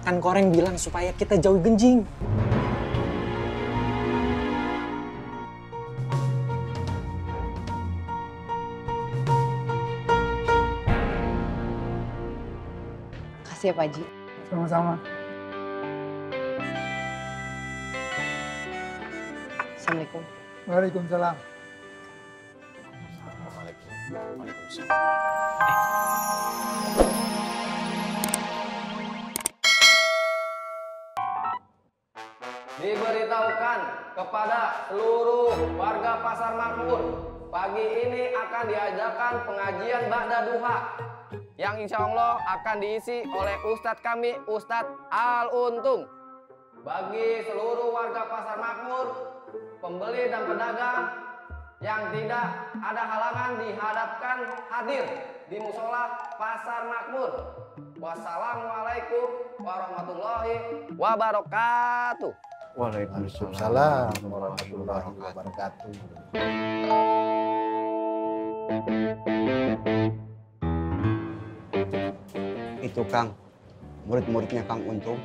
Kan Koreng bilang supaya kita jauh genjing. Makasih ya Pak Haji. Sama-sama. Assalamualaikum. Waalaikumsalam. Diberitahukan kepada seluruh warga Pasar Makmur, pagi ini akan diadakan pengajian Ba'da Duha yang insya Allah akan diisi oleh Ustadz kami, Ustadz Al-Untung. Bagi seluruh warga Pasar Makmur, pembeli dan pedagang yang tidak ada halangan dihadapkan hadir di musola Pasar Makmur. Wassalamualaikum warahmatullahi wabarakatuh. Waalaikumsalam warahmatullahi wabarakatuh. Itu Kang, murid-muridnya Kang Untung.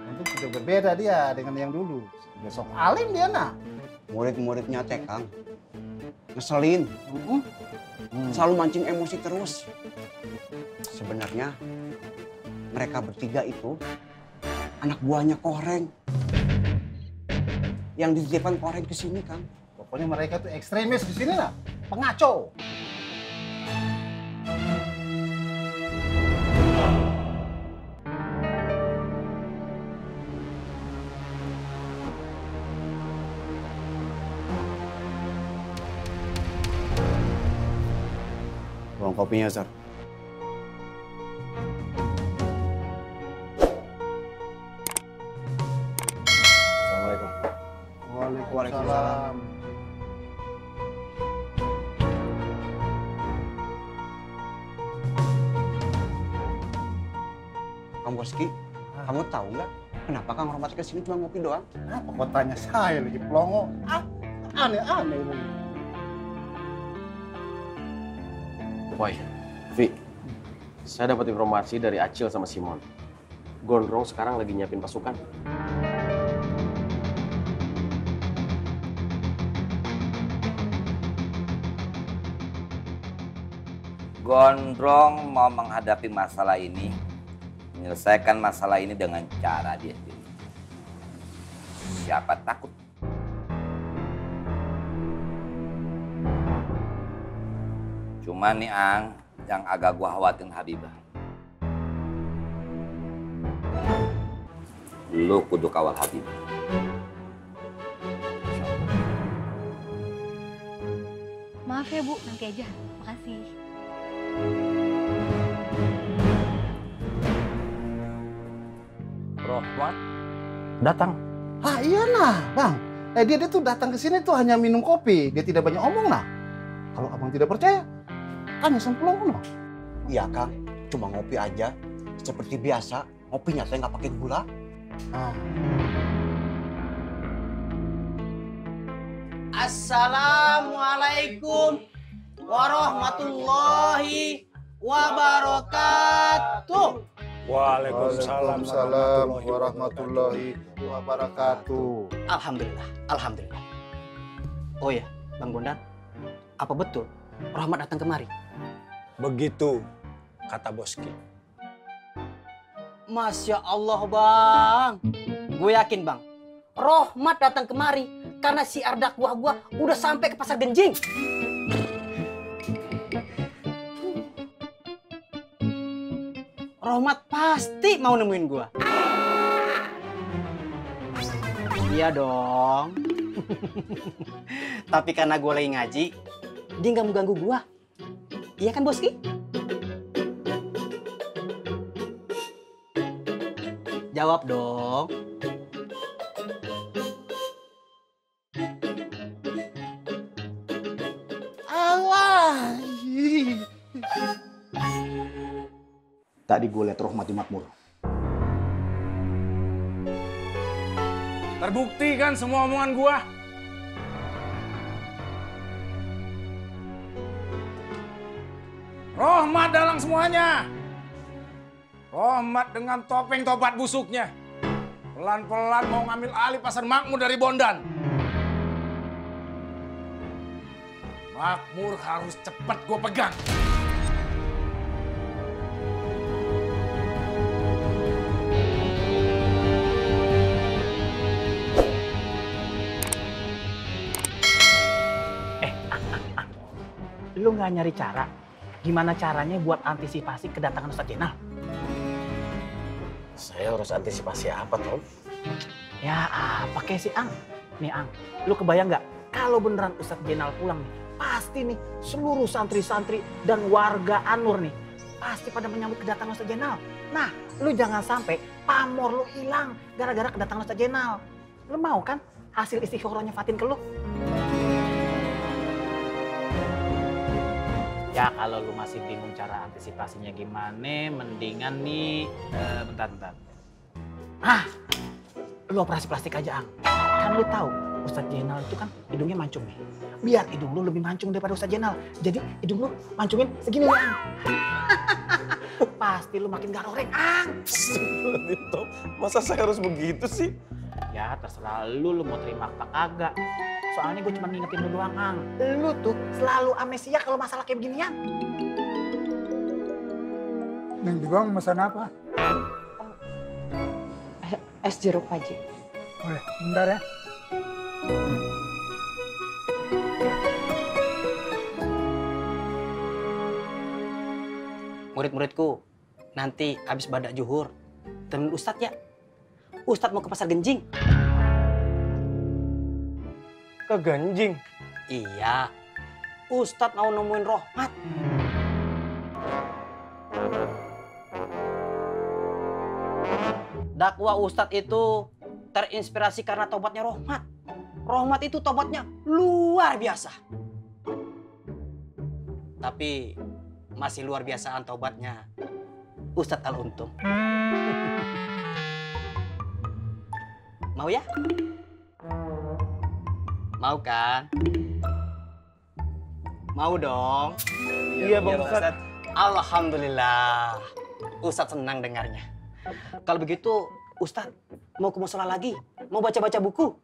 Untung sudah berbeda dia dengan yang dulu. Besok alim dia nah. Murid-muridnya teh Kang, ngeselin. Selalu mancing emosi terus. Sebenarnya mereka bertiga itu anak buahnya Koreng. Yang dititipkan Koreng ke sini, Kang. Pokoknya mereka tuh ekstremis di sini lah, pengacau. Ruang kopinya, Sir. Assalamualaikum. Waalaikumsalam. Kang Boski, kamu tahu nggak kenapa Kang Romat ke sini cuma ngopi doang? Apa kau tanya saya lagi pelongo? Aneh-aneh ini. Woi, Vi, saya dapat informasi dari Acil sama Simon. Gondrong sekarang lagi nyiapin pasukan. Gondrong mau menghadapi masalah ini, menyelesaikan masalah ini dengan cara dia sendiri. Siapa takut? Cuma nih Ang, yang agak gua khawatirin Habibah. Lu kudu kawal Habibah. Maaf ya Bu, nanti aja. Makasih. Rohmat datang. Ah iya nah, Bang. Dia tuh datang ke sini tuh hanya minum kopi. Dia tidak banyak omong nah. Kalau abang tidak percaya, tanya sama pelongo. Iya, Kang. Cuma ngopi aja. Seperti biasa, ngopinya saya nggak pakai gula. Assalamualaikum warahmatullahi wabarakatuh. Waalaikumsalam warahmatullahi wabarakatuh. Alhamdulillah, alhamdulillah. Oh ya, Bang Bondan, apa betul Rahmat datang kemari? Begitu kata Boski. Masya Allah Bang, gue yakin Bang, Rahmat datang kemari karena si Ardak gua udah sampai ke Pasar Genjing. Rahmat pasti mau nemuin gua. Iya dong. Tapi karena gua lagi ngaji, dia nggak mau ganggu gua. Iya kan Boski? Jawab dong. Allah. Tadi gue liat Rohmat di Makmur. Terbukti kan semua omongan gua? Rohmat dalam semuanya. Rohmat dengan topeng tobat busuknya. Pelan-pelan mau ngambil alih pasar Makmur dari Bondan. Makmur harus cepat gue pegang. Lu nggak nyari cara gimana caranya buat antisipasi kedatangan Ustadz Jenal? Saya harus antisipasi apa, Tom? Ya apa kayak si Ang? Nih Ang, lu kebayang nggak kalau beneran Ustadz Jenal pulang nih, pasti nih seluruh santri-santri dan warga Anur nih pasti pada menyambut kedatangan Ustadz Jenal. Nah, lu jangan sampai pamor lu hilang gara-gara kedatangan Ustadz Jenal. Lu mau kan hasil istikharahnya Fatin ke lu? Ya kalau lu masih bingung cara antisipasinya gimana, mendingan nih, bentar. Lu operasi plastik aja, Ang. Kan lu tahu Ustadz Jenal itu kan hidungnya mancung nih. Biar hidung lu lebih mancung daripada Ustadz Jenal. Jadi hidung lu mancungin segini nih, Ang. Pasti lu makin garoreng, Ang. Tom, masa saya harus begitu sih? Ya terserah lu mau terima apa kagak. Soalnya gue cuma ngingetin lu doang, Ang. Lu tuh selalu amnesia kalau masalah kayak beginian. Neng Dibang pesan apa? Es jeruk Haji. Boleh, bentar ya. Murid-muridku, nanti habis badak juhur, temenin Ustadz ya. Ustadz mau ke pasar Genjing. Ke Genjing? Iya, Ustadz mau nemuin Rohmat. Dakwah Ustadz itu terinspirasi karena tobatnya Rohmat. Rohmat itu tobatnya luar biasa. Tapi masih luar biasaan tobatnya Ustadz Al-Untung. Mau ya? Mau kan? Mau dong? Iya Bang Ustadz. Alhamdulillah. Ustadz senang dengarnya. Kalau begitu Ustadz mau ke musola lagi? Mau baca-baca buku?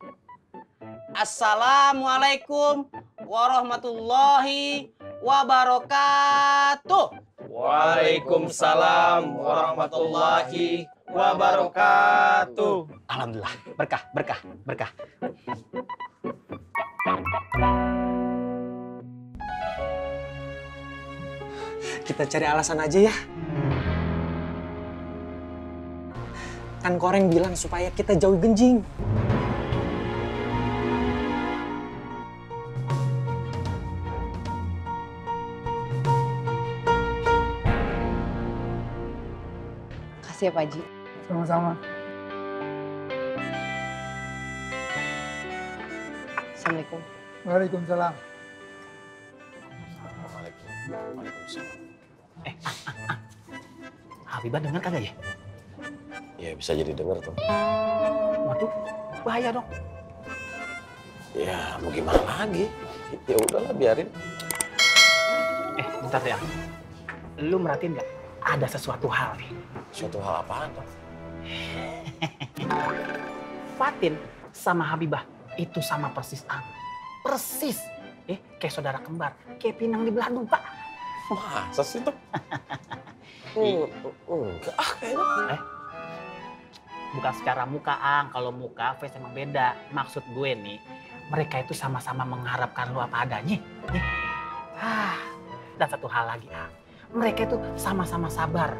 Assalamualaikum warahmatullahi wabarakatuh. Waalaikumsalam warahmatullahi wabarakatuh. Alhamdulillah, berkah. Kita cari alasan aja ya. Kan Koreng bilang supaya kita jauhi Genjing. Makasih ya Pak Haji. Sama-sama. Assalamualaikum. Waalaikumsalam. Waalaikumsalam. Habibah dengar kagak ya? Ya bisa jadi denger tuh. Waduh, bahaya dong. Ya mau gimana lagi? Ya udahlah biarin. Bentar ya. Lu merhatiin nggak? Ada sesuatu hal nih. Suatu hal apaan tuh? Fatin sama Habibah itu sama persis, Ang. Persis. Kayak saudara kembar. Kayak pinang di belah dua. Masa sih tuh? Enggak kayaknya. Bukan secara muka, Ang. Kalau muka, face emang beda. Maksud gue nih, mereka itu sama-sama mengharapkan lu apa adanya. Dan satu hal lagi, Ang. Mereka itu sama-sama sabar.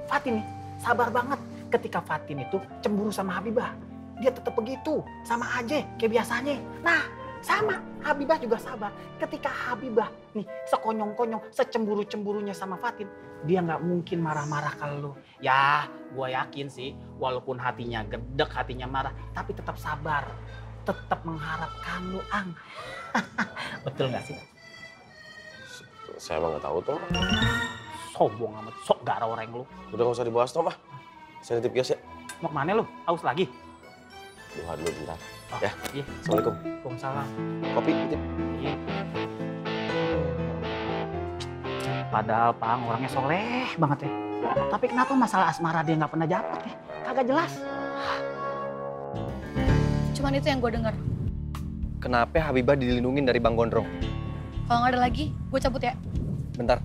Fatin nih, sabar banget. Ketika Fatin itu cemburu sama Habibah. Dia tetap begitu, sama aja kayak biasanya. Nah, sama, Habibah juga sabar. Ketika Habibah nih sekonyong-konyong, secemburu-cemburunya sama Fatin, dia nggak mungkin marah-marah ke lu. Ya, gue yakin sih, walaupun hatinya gedek, hatinya marah, tapi tetap sabar. Tetap mengharapkan lu, Ang. Betul nggak sih? Saya emang nggak tahu tuh. Sombong amat, sok garoreng lu. Udah nggak usah dibahas Tom, saya nitip kios ya. Mau kemana lu? Aus lagi? Duha dulu bentar. Ya. Iya. Assalamualaikum. Waalaikumsalam. Kopi titip. Iya. Padahal Pang orangnya soleh banget ya. Tapi kenapa masalah asmara dia nggak pernah dapet ya? Kagak jelas. Cuman itu yang gue denger. Kenapa Habibah dilindungin dari Bang Gondrong? Kalau nggak ada lagi, gue cabut ya. Bentar.